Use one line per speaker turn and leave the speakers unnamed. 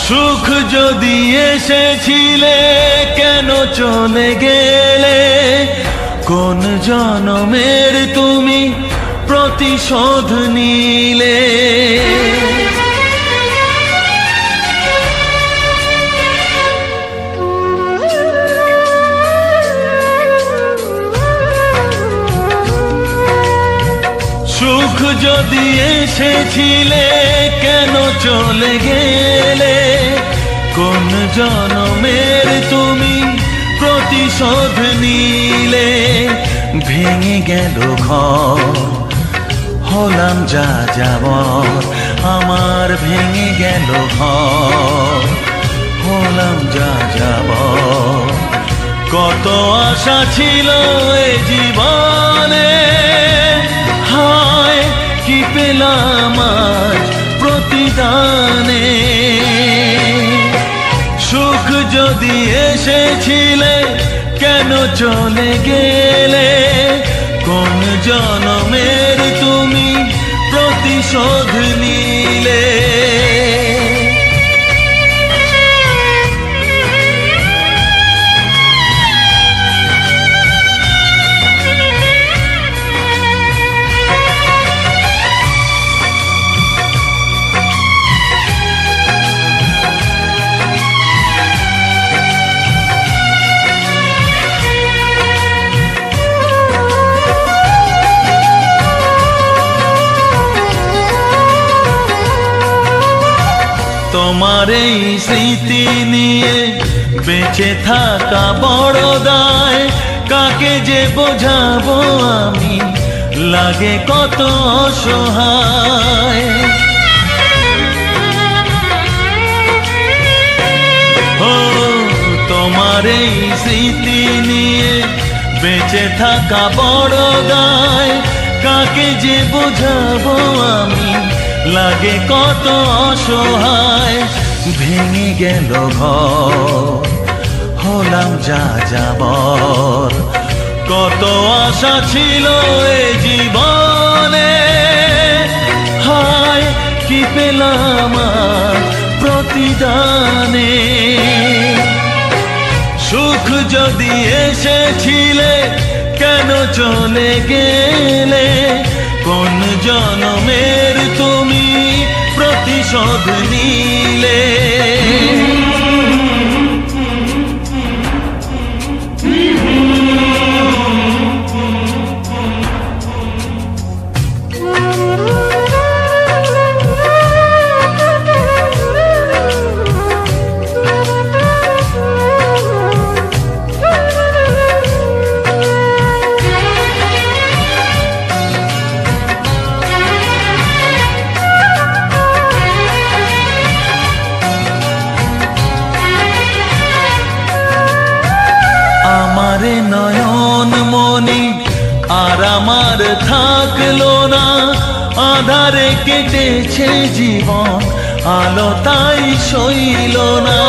সুখ যদি এসেছিলে কেন চলে গেলে, কোন জনমের তুমি প্রতিশোধ নিলে। সুখ যদি এসেছিলে কেন চলে গেলে, কোন জনমের তুমি প্রতিশোধ নিলে। ভেঙে গেল ঘর, হলাম যা যাবর, আমার ভেঙে গেল ঘর, হলাম যা যাবর। কত আশা ছিল এ জীবনে, হায় কি পেলাম আজ প্রতিদানে। সুখ যদি এসেছিলে কেন চলে গেলে, কোন জনমের তুমি প্রতিশোধ নিলে। তোমার এই স্মৃতি নিয়ে বেঁচে থাকা বড় দায়, কাকে যে বোঝাবো আমি, লাগে কত অসহায়। ও তোমার এই স্মৃতি নিয়ে বেঁচে থাকা বড় দায়, কাকে যে বোঝাবো আমি, লাগে কত অসহায়। ভেঙে গেল ঘর, হলাম যা যাবর, কত আশা ছিল এ জীবনে, হায় কি পেলাম আজ প্রতিদানে। সুখ যদি এসেছিলে কেন চলে গেলে, কোন জনমের তুমি প্রতিশোধ নিলে। আমারে নয়ন মনি আর আমার থাকলো না, আধারে কেটেছে জীবন, আলো তাই সইল না।